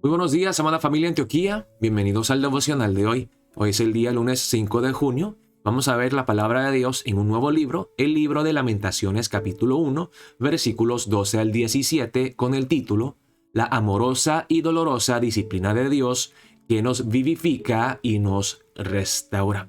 Muy buenos días, amada familia Antioquía. Bienvenidos al devocional de hoy. Hoy es el día lunes 5 de junio. Vamos a ver la palabra de Dios en un nuevo libro, el libro de Lamentaciones capítulo 1, versículos 12 al 17, con el título La amorosa y dolorosa disciplina de Dios que nos vivifica y nos restaura.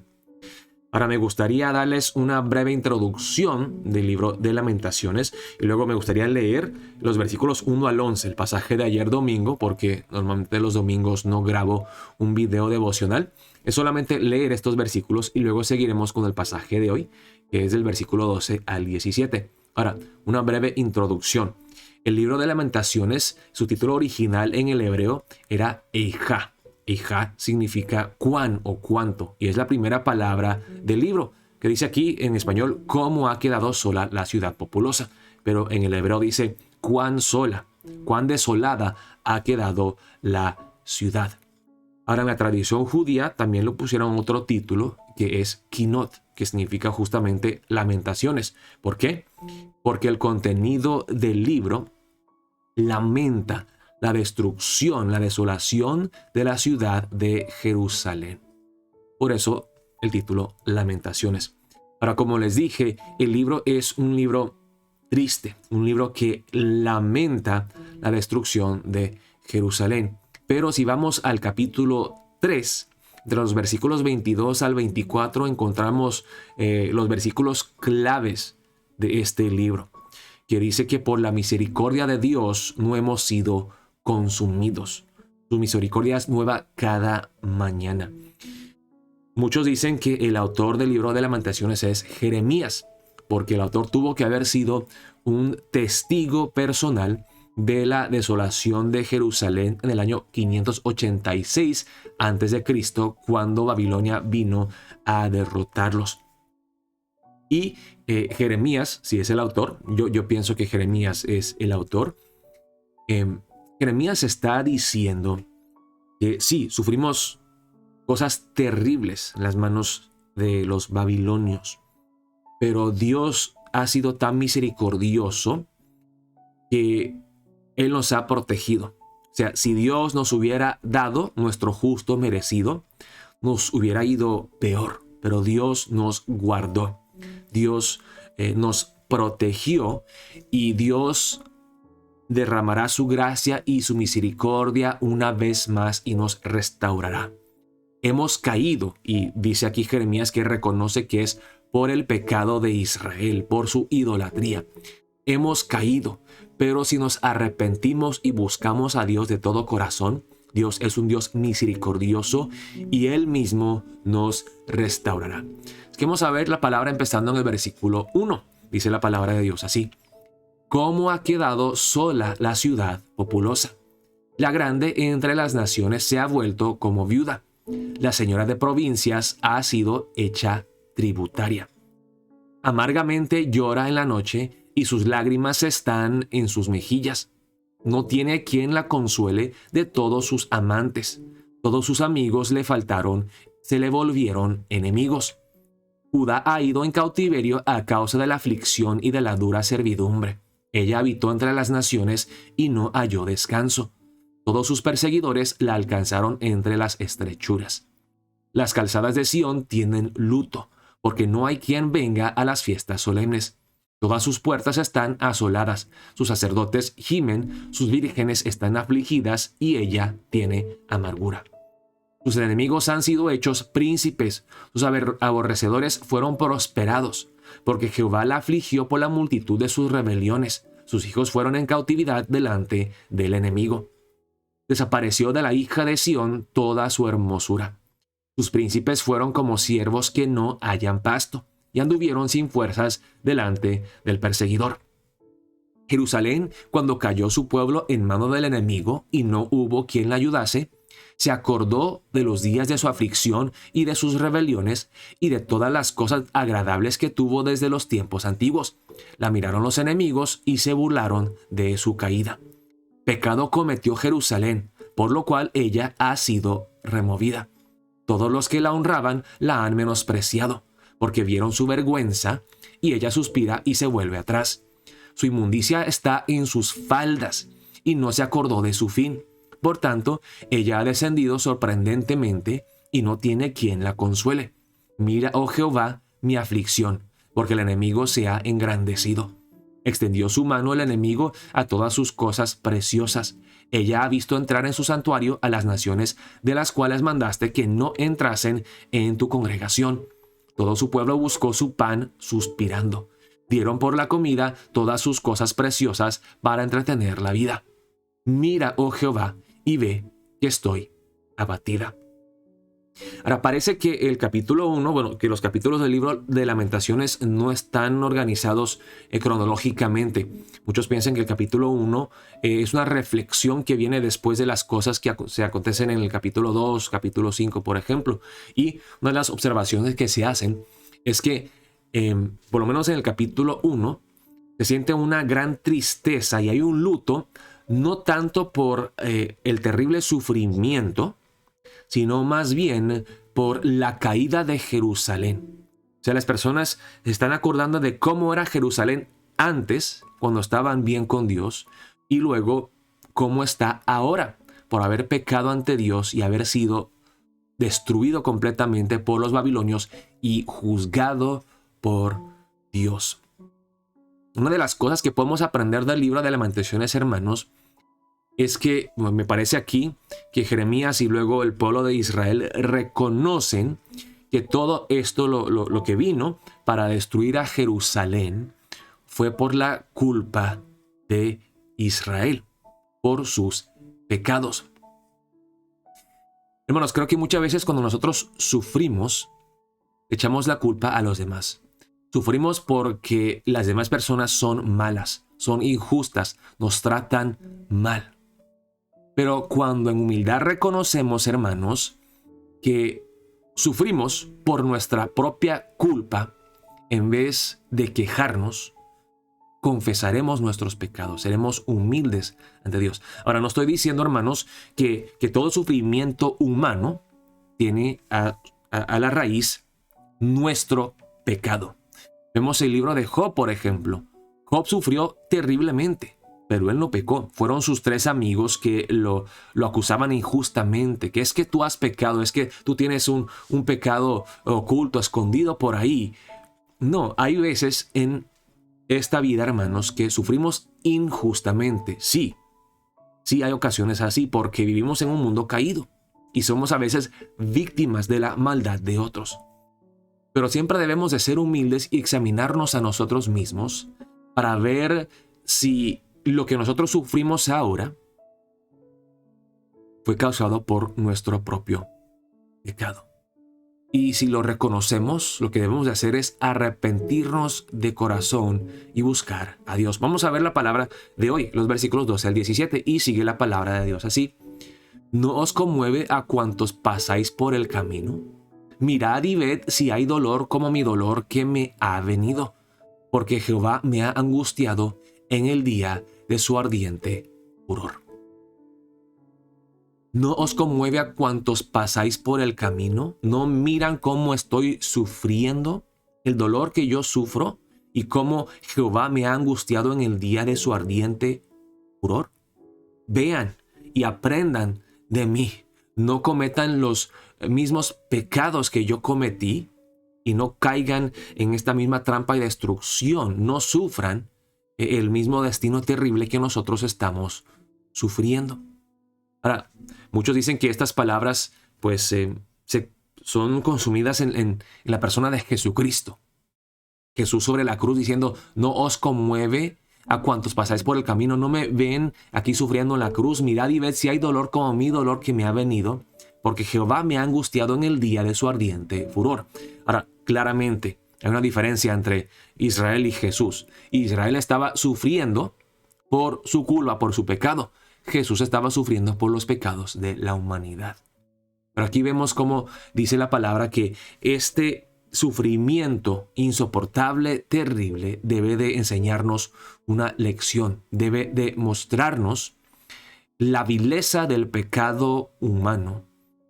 Ahora me gustaría darles una breve introducción del libro de Lamentaciones y luego me gustaría leer los versículos 1 al 11, el pasaje de ayer domingo, porque normalmente los domingos no grabo un video devocional. Es solamente leer estos versículos y luego seguiremos con el pasaje de hoy, que es del versículo 12 al 17. Ahora, una breve introducción. El libro de Lamentaciones, su título original en el hebreo era Eijá. Eijá significa cuán o cuánto, y es la primera palabra del libro, que dice aquí en español cómo ha quedado sola la ciudad populosa, pero en el hebreo dice cuán sola, cuán desolada ha quedado la ciudad. Ahora en la tradición judía también le pusieron otro título que es Kinot, que significa justamente lamentaciones. ¿Por qué? Porque el contenido del libro lamenta la destrucción, la desolación de la ciudad de Jerusalén. Por eso el título Lamentaciones. Ahora, como les dije, el libro es un libro triste, un libro que lamenta la destrucción de Jerusalén. Pero si vamos al capítulo 3, de los versículos 22 al 24, encontramos los versículos claves de este libro, que dice que por la misericordia de Dios no hemos sido consumidos. Su misericordia es nueva cada mañana. Muchos dicen que el autor del libro de Lamentaciones es Jeremías, porque el autor tuvo que haber sido un testigo personal de la desolación de Jerusalén en el año 586 a.C., cuando Babilonia vino a derrotarlos. Y Jeremías, si es el autor, yo pienso que Jeremías es el autor. Jeremías está diciendo que sí, sufrimos cosas terribles en las manos de los babilonios, pero Dios ha sido tan misericordioso que Él nos ha protegido. O sea, si Dios nos hubiera dado nuestro justo merecido, nos hubiera ido peor, pero Dios nos guardó. Dios nos protegió y Dios derramará su gracia y su misericordia una vez más y nos restaurará. Hemos caído, y dice aquí Jeremías que reconoce que es por el pecado de Israel, por su idolatría. Hemos caído, pero si nos arrepentimos y buscamos a Dios de todo corazón, Dios es un Dios misericordioso y Él mismo nos restaurará. Es que vamos a ver la palabra empezando en el versículo 1. Dice la palabra de Dios así: ¿Cómo ha quedado sola la ciudad populosa? La grande entre las naciones se ha vuelto como viuda. La señora de provincias ha sido hecha tributaria. Amargamente llora en la noche y sus lágrimas están en sus mejillas. No tiene quien la consuele de todos sus amantes. Todos sus amigos le faltaron, se le volvieron enemigos. Judá ha ido en cautiverio a causa de la aflicción y de la dura servidumbre. Ella habitó entre las naciones y no halló descanso. Todos sus perseguidores la alcanzaron entre las estrechuras. Las calzadas de Sión tienen luto, porque no hay quien venga a las fiestas solemnes. Todas sus puertas están asoladas, sus sacerdotes gimen, sus vírgenes están afligidas y ella tiene amargura. Sus enemigos han sido hechos príncipes, sus aborrecedores fueron prosperados, porque Jehová la afligió por la multitud de sus rebeliones. Sus hijos fueron en cautividad delante del enemigo. Desapareció de la hija de Sión toda su hermosura. Sus príncipes fueron como siervos que no hallan pasto, y anduvieron sin fuerzas delante del perseguidor. Jerusalén, cuando cayó su pueblo en mano del enemigo y no hubo quien la ayudase, se acordó de los días de su aflicción y de sus rebeliones y de todas las cosas agradables que tuvo desde los tiempos antiguos. La miraron los enemigos y se burlaron de su caída. Pecado cometió Jerusalén, por lo cual ella ha sido removida. Todos los que la honraban la han menospreciado, porque vieron su vergüenza, y ella suspira y se vuelve atrás. Su inmundicia está en sus faldas, y no se acordó de su fin. Por tanto, ella ha descendido sorprendentemente y no tiene quien la consuele. Mira, oh Jehová, mi aflicción, porque el enemigo se ha engrandecido. Extendió su mano el enemigo a todas sus cosas preciosas. Ella ha visto entrar en su santuario a las naciones de las cuales mandaste que no entrasen en tu congregación. Todo su pueblo buscó su pan suspirando. Dieron por la comida todas sus cosas preciosas para entretener la vida. Mira, oh Jehová, y ve que estoy abatida. Ahora, parece que el capítulo 1, que los capítulos del libro de Lamentaciones no están organizados cronológicamente. Muchos piensan que el capítulo 1 es una reflexión que viene después de las cosas que se acontecen en el capítulo 2, capítulo 5, por ejemplo. Y una de las observaciones que se hacen es que, por lo menos en el capítulo 1, se siente una gran tristeza y hay un luto, no tanto por el terrible sufrimiento, sino más bien por la caída de Jerusalén. O sea, las personas se están acordando de cómo era Jerusalén antes, cuando estaban bien con Dios, y luego cómo está ahora, por haber pecado ante Dios y haber sido destruido completamente por los babilonios y juzgado por Dios. Una de las cosas que podemos aprender del libro de Lamentaciones, hermanos, es que me parece aquí que Jeremías y luego el pueblo de Israel reconocen que todo esto, lo que vino para destruir a Jerusalén, fue por la culpa de Israel, por sus pecados. Hermanos, creo que muchas veces cuando nosotros sufrimos, echamos la culpa a los demás. Sufrimos porque las demás personas son malas, son injustas, nos tratan mal. Pero cuando en humildad reconocemos, hermanos, que sufrimos por nuestra propia culpa, en vez de quejarnos, confesaremos nuestros pecados, seremos humildes ante Dios. Ahora, no estoy diciendo, hermanos, que todo sufrimiento humano tiene a la raíz nuestro pecado. Vemos el libro de Job, por ejemplo. Job sufrió terriblemente, pero él no pecó. Fueron sus 3 amigos que lo acusaban injustamente, que es que tú has pecado, es que tú tienes un pecado oculto, escondido por ahí. No, hay veces en esta vida, hermanos, que sufrimos injustamente. Sí hay ocasiones así, porque vivimos en un mundo caído y somos a veces víctimas de la maldad de otros. Pero siempre debemos de ser humildes y examinarnos a nosotros mismos para ver si lo que nosotros sufrimos ahora fue causado por nuestro propio pecado. Y si lo reconocemos, lo que debemos de hacer es arrepentirnos de corazón y buscar a Dios. Vamos a ver la palabra de hoy, los versículos 12 al 17, y sigue la palabra de Dios así. ¿No os conmueve a cuantos pasáis por el camino? Mirad y ved si hay dolor como mi dolor que me ha venido, porque Jehová me ha angustiado en el día de su ardiente furor. ¿No os conmueve a cuantos pasáis por el camino? ¿No miran cómo estoy sufriendo, el dolor que yo sufro, y cómo Jehová me ha angustiado en el día de su ardiente furor? Vean y aprendan de mí. No cometan los mismos pecados que yo cometí y no caigan en esta misma trampa y destrucción. No sufran el mismo destino terrible que nosotros estamos sufriendo. Ahora, muchos dicen que estas palabras pues son consumidas en la persona de Jesucristo. Jesús sobre la cruz diciendo, no os conmueve a cuantos pasáis por el camino, no me ven aquí sufriendo en la cruz, mirad y ved si hay dolor como mi dolor que me ha venido, porque Jehová me ha angustiado en el día de su ardiente furor. Ahora, claramente, hay una diferencia entre Israel y Jesús. Israel estaba sufriendo por su culpa, por su pecado. Jesús estaba sufriendo por los pecados de la humanidad. Pero aquí vemos cómo dice la palabra que este sufrimiento insoportable, terrible, debe de enseñarnos una lección. Debe de mostrarnos la vileza del pecado humano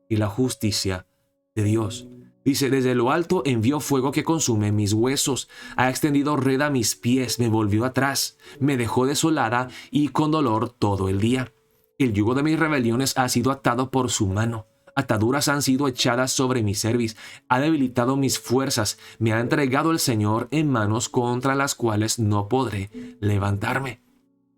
y la justicia de Dios. Dice, desde lo alto envió fuego que consume mis huesos, ha extendido red a mis pies, me volvió atrás, me dejó desolada y con dolor todo el día. El yugo de mis rebeliones ha sido atado por su mano. Ataduras han sido echadas sobre mi cerviz. Ha debilitado mis fuerzas. Me ha entregado el Señor en manos contra las cuales no podré levantarme.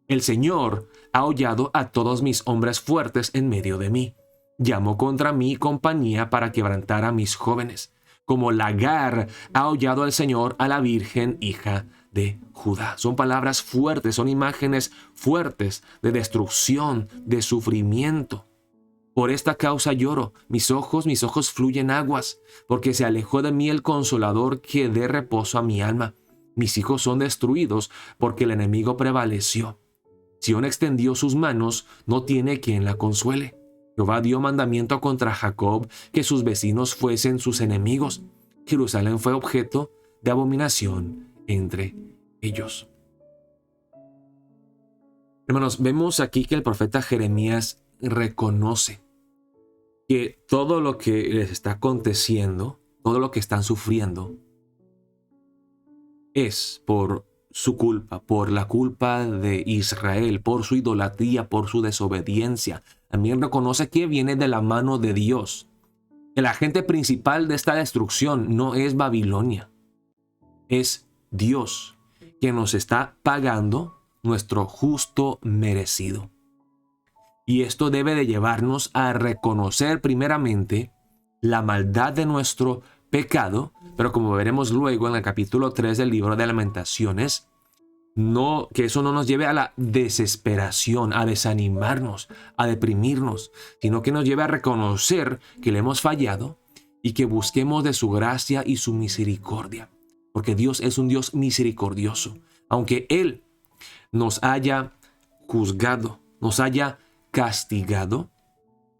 El Señor ha hollado a todos mis hombres fuertes en medio de mí. Llamó contra mí compañía para quebrantar a mis jóvenes. Como lagar ha hollado el Señor a la Virgen hija de Judá. Son palabras fuertes, son imágenes fuertes de destrucción, de sufrimiento. Por esta causa lloro, mis ojos fluyen aguas, porque se alejó de mí el Consolador que dé reposo a mi alma. Mis hijos son destruidos, porque el enemigo prevaleció. Sión extendió sus manos, no tiene quien la consuele. Jehová dio mandamiento contra Jacob, que sus vecinos fuesen sus enemigos. Jerusalén fue objeto de abominación entre ellos. Hermanos, vemos aquí que el profeta Jeremías reconoce que todo lo que les está aconteciendo, todo lo que están sufriendo, es por su culpa, por la culpa de Israel, por su idolatría, por su desobediencia. También reconoce que viene de la mano de Dios. El agente principal de esta destrucción no es Babilonia, es Dios, que nos está pagando nuestro justo merecido. Y esto debe de llevarnos a reconocer primeramente la maldad de nuestro pecado, pero como veremos luego en el capítulo 3 del libro de Lamentaciones, que eso no nos lleve a la desesperación, a desanimarnos, a deprimirnos, sino que nos lleve a reconocer que le hemos fallado y que busquemos de su gracia y su misericordia. Porque Dios es un Dios misericordioso. Aunque Él nos haya juzgado, nos haya castigado,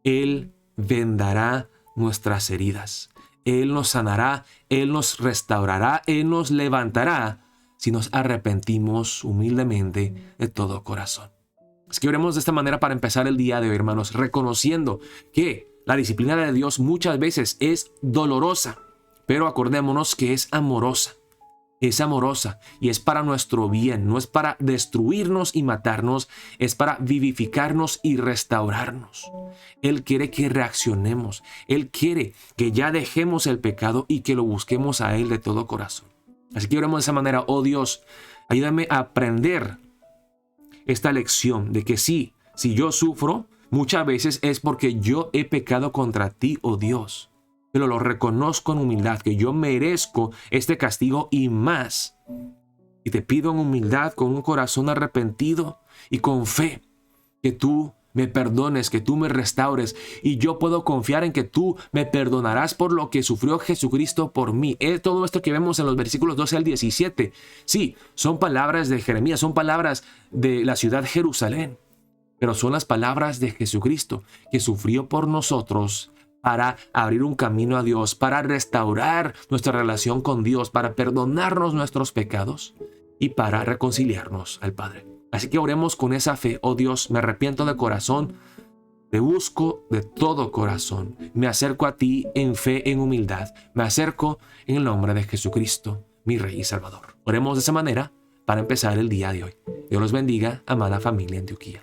Él vendará nuestras heridas. Él nos sanará, Él nos restaurará, Él nos levantará si nos arrepentimos humildemente de todo corazón. Es que oremos de esta manera para empezar el día de hoy, hermanos, reconociendo que la disciplina de Dios muchas veces es dolorosa, pero acordémonos que es amorosa. Es amorosa y es para nuestro bien, no es para destruirnos y matarnos, es para vivificarnos y restaurarnos. Él quiere que reaccionemos, Él quiere que ya dejemos el pecado y que lo busquemos a Él de todo corazón. Así que oremos de esa manera: oh Dios, ayúdame a aprender esta lección de que si yo sufro, muchas veces es porque yo he pecado contra ti, oh Dios. Pero lo reconozco en humildad, que yo merezco este castigo y más. Y te pido en humildad, con un corazón arrepentido y con fe, que tú me perdones, que tú me restaures. Y yo puedo confiar en que tú me perdonarás por lo que sufrió Jesucristo por mí. Es todo esto que vemos en los versículos 12 al 17. Sí, son palabras de Jeremías, son palabras de la ciudad Jerusalén. Pero son las palabras de Jesucristo, que sufrió por nosotros para abrir un camino a Dios, para restaurar nuestra relación con Dios, para perdonarnos nuestros pecados y para reconciliarnos al Padre. Así que oremos con esa fe. Oh Dios, me arrepiento de corazón, te busco de todo corazón, me acerco a ti en fe, en humildad, me acerco en el nombre de Jesucristo, mi Rey y Salvador. Oremos de esa manera para empezar el día de hoy. Dios los bendiga, amada familia Antioquía.